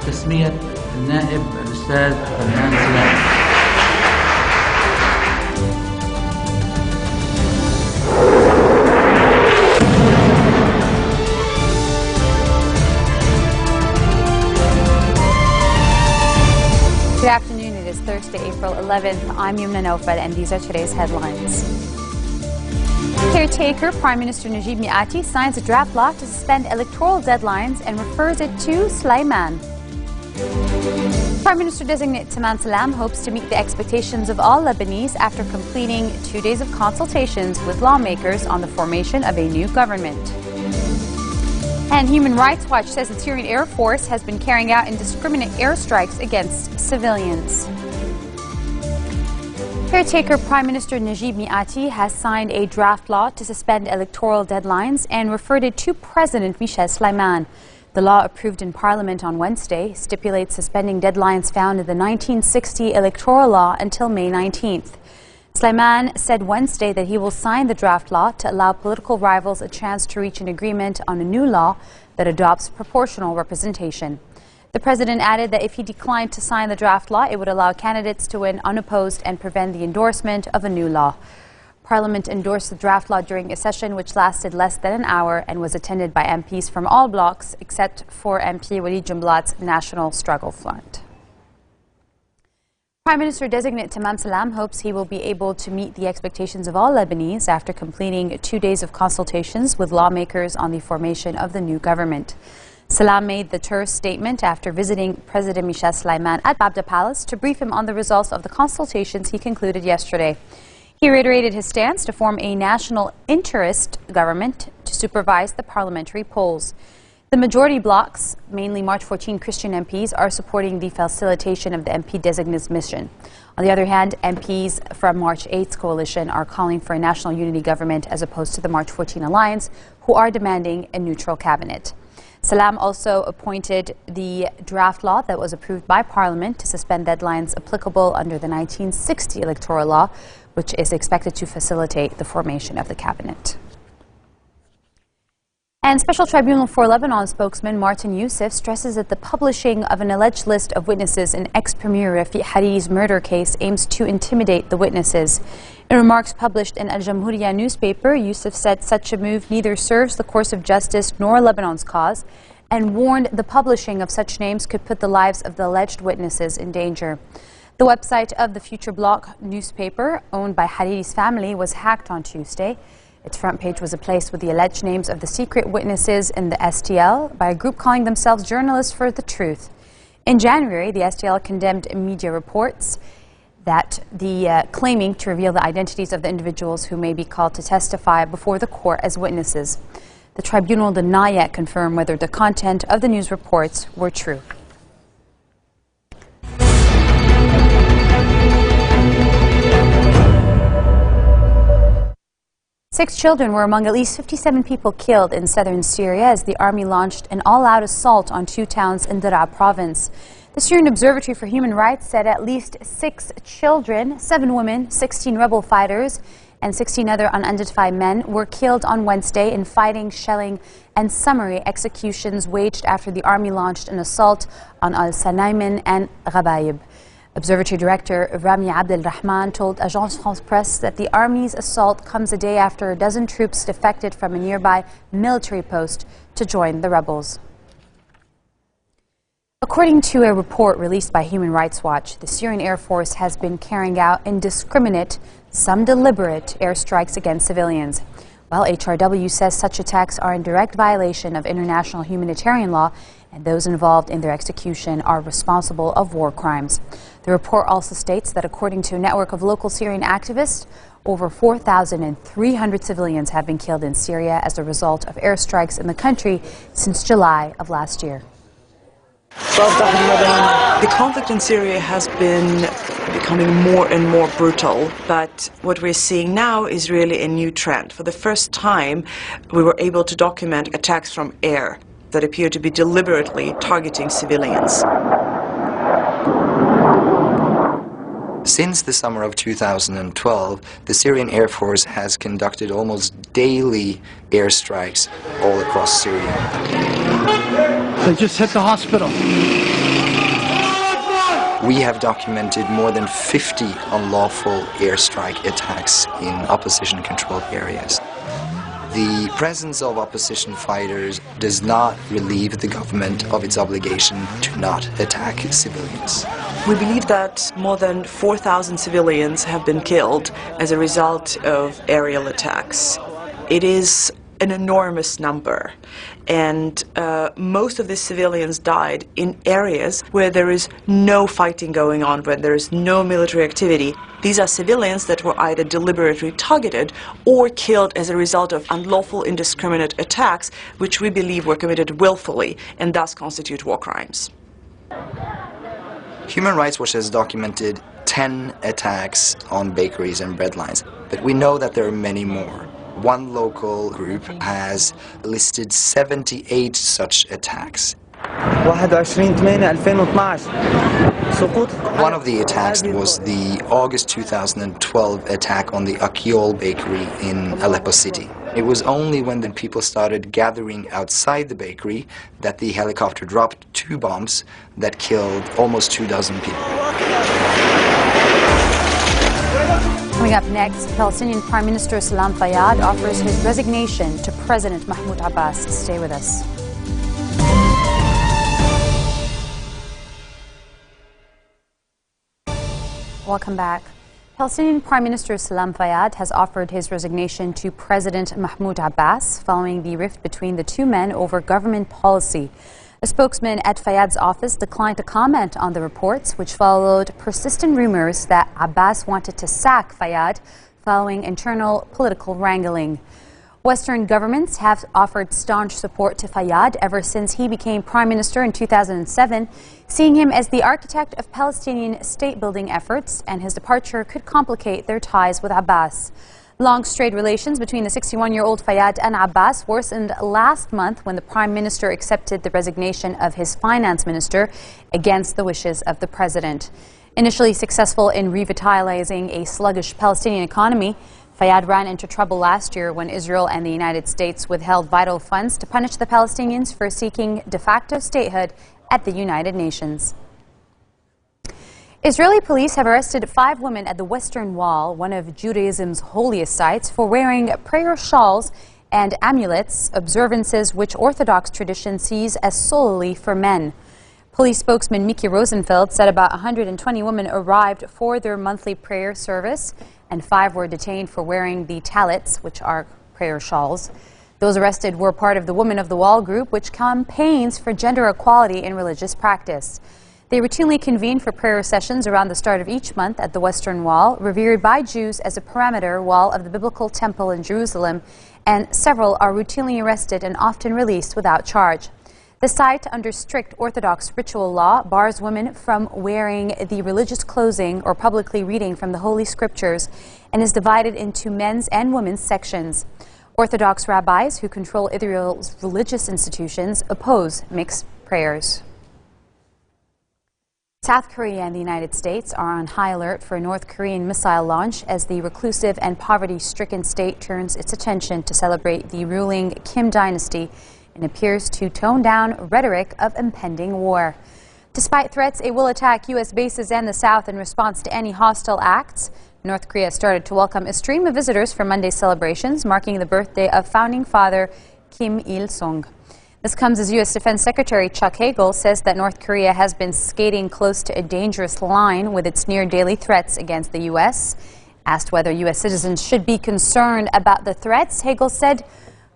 تسمية النائب الأستاذ تمام سلام. Good afternoon. It is Thursday, April 11th. I'm Yumna Naufal, and these are today's headlines. Caretaker Prime Minister Najib Mikati signs a draft law to suspend electoral deadlines and refers it to Sulaiman. Prime Minister-designate Tammam Salam hopes to meet the expectations of all Lebanese after completing 2 days of consultations with lawmakers on the formation of a new government. And Human Rights Watch says the Syrian Air Force has been carrying out indiscriminate airstrikes against civilians. Caretaker Prime Minister Najib Mikati has signed a draft law to suspend electoral deadlines and referred it to President Michel Sulaiman. The law, approved in Parliament on Wednesday, stipulates suspending deadlines found in the 1960 electoral law until May 19th. Sulaiman said Wednesday that he will sign the draft law to allow political rivals a chance to reach an agreement on a new law that adopts proportional representation. The president added that if he declined to sign the draft law, it would allow candidates to win unopposed and prevent the endorsement of a new law. Parliament endorsed the draft law during a session which lasted less than an hour and was attended by MPs from all blocs except for MP Walid Jumblat's National Struggle Front. Prime Minister-designate Tammam Salam hopes he will be able to meet the expectations of all Lebanese after completing 2 days of consultations with lawmakers on the formation of the new government. Salam made the terse statement after visiting President Michel Sulaiman at Babda Palace to brief him on the results of the consultations he concluded yesterday. He reiterated his stance to form a national interest government to supervise the parliamentary polls. The majority blocs, mainly March 14 Christian MPs, are supporting the facilitation of the MP designate's mission. On the other hand, MPs from March 8's coalition are calling for a national unity government as opposed to the March 14 alliance, who are demanding a neutral cabinet. Salam also appointed the draft law that was approved by Parliament to suspend deadlines applicable under the 1960 electoral law, which is expected to facilitate the formation of the cabinet. And Special Tribunal for Lebanon spokesman Martin Yusuf stresses that the publishing of an alleged list of witnesses in ex-Premier Rafiq Hariri's murder case aims to intimidate the witnesses. In remarks published in Al Jamhuriya newspaper, Yusuf said such a move neither serves the course of justice nor Lebanon's cause, and warned the publishing of such names could put the lives of the alleged witnesses in danger. The website of the Future Bloc newspaper, owned by Hariri's family, was hacked on Tuesday. Its front page was replaced with the alleged names of the secret witnesses in the STL by a group calling themselves Journalists for the Truth. In January, the STL condemned media reports that claiming to reveal the identities of the individuals who may be called to testify before the court as witnesses. The tribunal did not yet confirm whether the content of the news reports were true. Six children were among at least 57 people killed in southern Syria as the army launched an all-out assault on 2 towns in Daraa province. The Syrian Observatory for Human Rights said at least 6 children, 7 women, 16 rebel fighters, and 16 other unidentified men were killed on Wednesday in fighting, shelling, and summary executions waged after the army launched an assault on Al-Sanaymin and Ghabayib. Observatory Director Rami Abdel Rahman told Agence France Presse that the army's assault comes a day after a dozen troops defected from a nearby military post to join the rebels. According to a report released by Human Rights Watch, the Syrian Air Force has been carrying out indiscriminate, some deliberate airstrikes against civilians. While HRW says such attacks are in direct violation of international humanitarian law and those involved in their execution are responsible of war crimes. The report also states that according to a network of local Syrian activists, over 4,300 civilians have been killed in Syria as a result of airstrikes in the country since July of last year. The conflict in Syria has been becoming more and more brutal, but what we're seeing now is really a new trend. For the first time, we were able to document attacks from air that appear to be deliberately targeting civilians. Since the summer of 2012, the Syrian Air Force has conducted almost daily airstrikes all across Syria. They just hit the hospital. We have documented more than 50 unlawful airstrike attacks in opposition-controlled areas. The presence of opposition fighters does not relieve the government of its obligation to not attack civilians. We believe that more than 4,000 civilians have been killed as a result of aerial attacks. It is an enormous number, and most of the civilians died in areas where there is no fighting going on, where there is no military activity. These are civilians that were either deliberately targeted or killed as a result of unlawful, indiscriminate attacks, which we believe were committed willfully and thus constitute war crimes. Human Rights Watch has documented 10 attacks on bakeries and bread lines, but we know that there are many more. One local group has listed 78 such attacks. 21/8/2012 One of the attacks was the August 2012 attack on the Akyol bakery in Aleppo City. It was only when the people started gathering outside the bakery that the helicopter dropped 2 bombs that killed almost 24 people. Coming up next, Palestinian Prime Minister Salam Fayyad offers his resignation to President Mahmoud Abbas. Stay with us. Welcome back. Palestinian Prime Minister Salam Fayyad has offered his resignation to President Mahmoud Abbas following the rift between the two men over government policy. A spokesman at Fayyad's office declined to comment on the reports, which followed persistent rumors that Abbas wanted to sack Fayyad following internal political wrangling. Western governments have offered staunch support to Fayyad ever since he became prime minister in 2007, seeing him as the architect of Palestinian state-building efforts, and his departure could complicate their ties with Abbas. Long-strained relations between the 61-year-old Fayyad and Abbas worsened last month when the prime minister accepted the resignation of his finance minister against the wishes of the president. Initially successful in revitalizing a sluggish Palestinian economy, Fayyad ran into trouble last year when Israel and the United States withheld vital funds to punish the Palestinians for seeking de facto statehood at the United Nations. Israeli police have arrested 5 women at the Western Wall, one of Judaism's holiest sites, for wearing prayer shawls and amulets, observances which Orthodox tradition sees as solely for men. Police spokesman Miki Rosenfeld said about 120 women arrived for their monthly prayer service, and 5 were detained for wearing the talits, which are prayer shawls. Those arrested were part of the Women of the Wall group, which campaigns for gender equality in religious practice. They routinely convene for prayer sessions around the start of each month at the Western Wall, revered by Jews as a perimeter wall of the biblical temple in Jerusalem, and several are routinely arrested and often released without charge. The site, under strict Orthodox ritual law, bars women from wearing the religious clothing or publicly reading from the Holy Scriptures, and is divided into men's and women's sections. Orthodox rabbis who control Israel's religious institutions oppose mixed prayers. South Korea and the United States are on high alert for a North Korean missile launch as the reclusive and poverty-stricken state turns its attention to celebrate the ruling Kim dynasty and appears to tone down rhetoric of impending war. Despite threats it will attack U.S. bases and the South in response to any hostile acts, North Korea started to welcome a stream of visitors for Monday's celebrations, marking the birthday of founding father Kim Il-sung. This comes as U.S. Defense Secretary Chuck Hagel says that North Korea has been skating close to a dangerous line with its near-daily threats against the U.S. Asked whether U.S. citizens should be concerned about the threats, Hagel said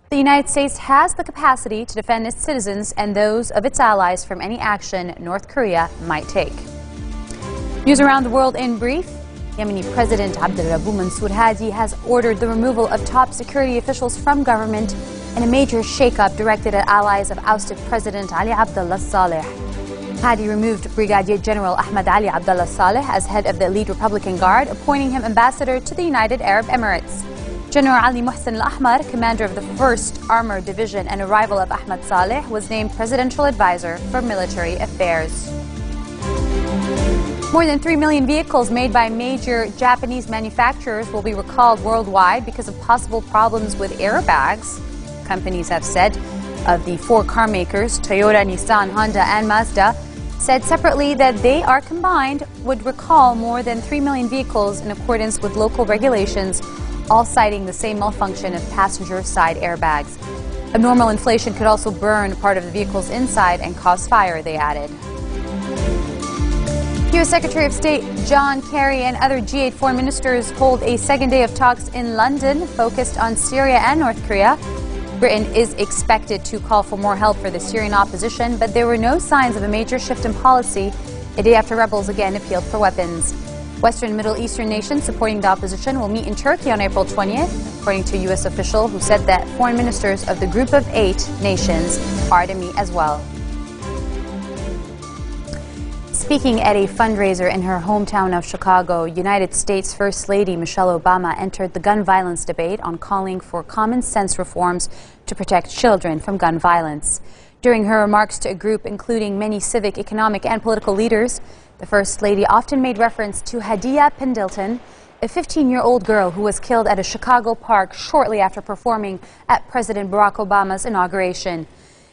the United States has the capacity to defend its citizens and those of its allies from any action North Korea might take. News around the world in brief. Yemeni President Abdel-Rabu Mansour Hadi has ordered the removal of top security officials from government in a major shakeup directed at allies of ousted President Ali Abdullah Saleh. Hadi removed Brigadier General Ahmed Ali Abdullah Saleh as head of the elite Republican Guard, appointing him ambassador to the United Arab Emirates. General Ali Mohsen Al-Ahmar, commander of the 1st Armored Division and a rival of Ahmed Saleh, was named presidential advisor for military affairs. More than 3 million vehicles made by major Japanese manufacturers will be recalled worldwide because of possible problems with airbags. Companies have said of the 4 car makers, Toyota, Nissan, Honda, and Mazda, said separately that they are combined would recall more than 3 million vehicles in accordance with local regulations, all citing the same malfunction of passenger side airbags. Abnormal inflation could also burn part of the vehicle's inside and cause fire, they added. U.S. Secretary of State John Kerry and other G8 foreign ministers hold a second day of talks in London focused on Syria and North Korea. Britain is expected to call for more help for the Syrian opposition, but there were no signs of a major shift in policy a day after rebels again appealed for weapons. Western and Middle Eastern nations supporting the opposition will meet in Turkey on April 20th, according to a U.S. official who said that foreign ministers of the Group of 8 nations are to meet as well. Speaking at a fundraiser in her hometown of Chicago, United States First Lady Michelle Obama entered the gun violence debate on calling for common sense reforms to protect children from gun violence. During her remarks to a group including many civic, economic, and political leaders, the First Lady often made reference to Hadia Pendleton, a 15-year-old girl who was killed at a Chicago park shortly after performing at President Barack Obama's inauguration.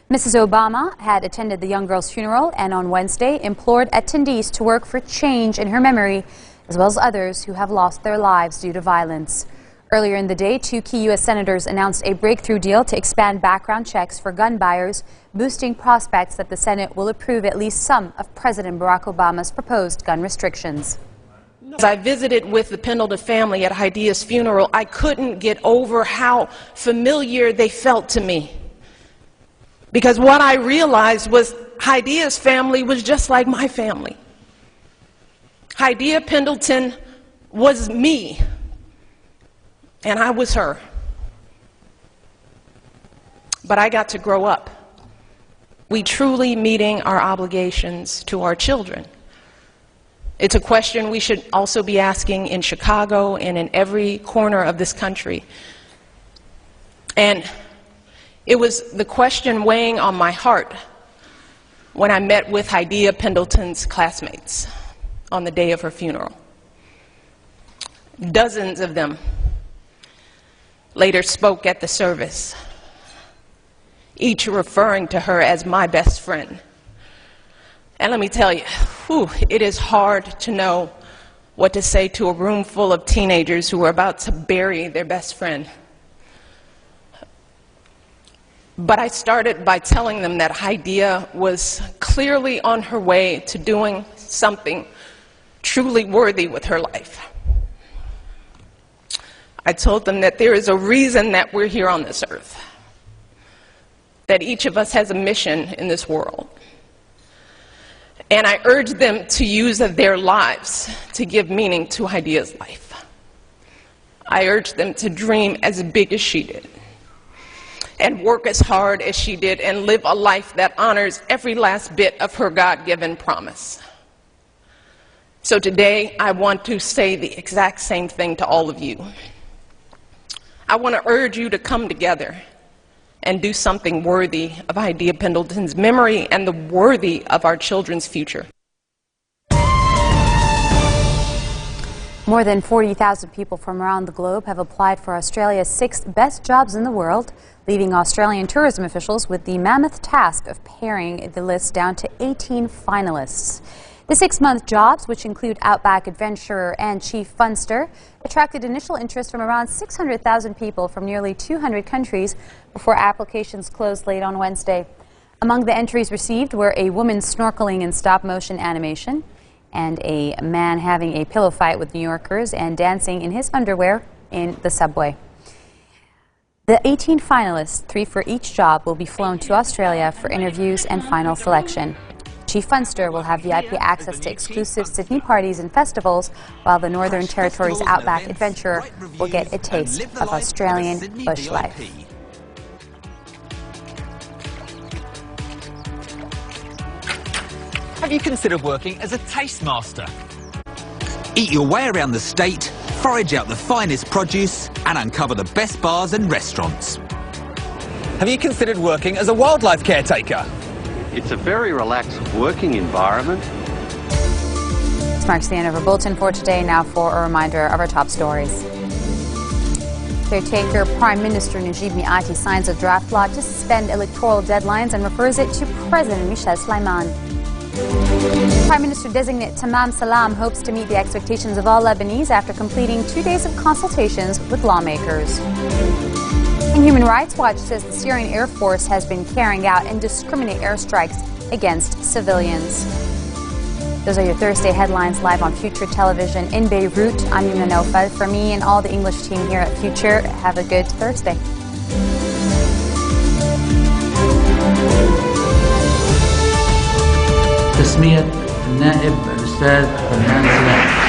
Mrs. Obama had attended the young girl's funeral and on Wednesday implored attendees to work for change in her memory, as well as others who have lost their lives due to violence. Earlier in the day, 2 key U.S. senators announced a breakthrough deal to expand background checks for gun buyers, boosting prospects that the Senate will approve at least some of President Barack Obama's proposed gun restrictions. As I visited with the Pendleton family at Hadia's funeral, I couldn't get over how familiar they felt to me. Because what I realized was Hadia's family was just like my family. Hadia Pendleton was me, and I was her. But I got to grow up. We truly meeting our obligations to our children. It's a question we should also be asking in Chicago and in every corner of this country. And it was the question weighing on my heart when I met with Hadia Pendleton's classmates on the day of her funeral. Dozens of them later spoke at the service, each referring to her as my best friend. And let me tell you, it is hard to know what to say to a room full of teenagers who are about to bury their best friend. But I started by telling them that Hadia was clearly on her way to doing something truly worthy with her life. I told them that there is a reason that we're here on this earth, that each of us has a mission in this world. And I urged them to use their lives to give meaning to Hadia's life. I urged them to dream as big as she did, and work as hard as she did, and live a life that honors every last bit of her God-given promise. So today, I want to say the exact same thing to all of you. I want to urge you to come together and do something worthy of Hadia Pendleton's memory and the worthy of our children's future. More than 40,000 people from around the globe have applied for Australia's 6th best jobs in the world, leaving Australian tourism officials with the mammoth task of paring the list down to 18 finalists. The 6-month jobs, which include outback adventurer and chief funster, attracted initial interest from around 600,000 people from nearly 200 countries before applications closed late on Wednesday. Among the entries received were a woman snorkeling in stop-motion animation, and a man having a pillow fight with New Yorkers and dancing in his underwear in the subway. The 18 finalists, 3 for each job, will be flown to Australia for interviews and final selection. Chief Funster will have VIP access to exclusive Sydney parties and festivals, while the Northern Territory's Outback Adventurer will get a taste of Australian bush life. Have you considered working as a taste master? Eat your way around the state, forage out the finest produce, and uncover the best bars and restaurants. Have you considered working as a wildlife caretaker? It's a very relaxed working environment. This marks the end of our bulletin for today. Now for a reminder of our top stories. Caretaker Prime Minister Najib Mikati signs a draft law to suspend electoral deadlines and refers it to President Michel Sleiman. Prime Minister-designate Tammam Salam hopes to meet the expectations of all Lebanese after completing 2 days of consultations with lawmakers. And Human Rights Watch says the Syrian Air Force has been carrying out indiscriminate airstrikes against civilians. Those are your Thursday headlines live on Future Television in Beirut. I'm Yumna Naufal. For me and all the English team here at Future, have a good Thursday. تسمية النائب الأستاذ تمام سلام.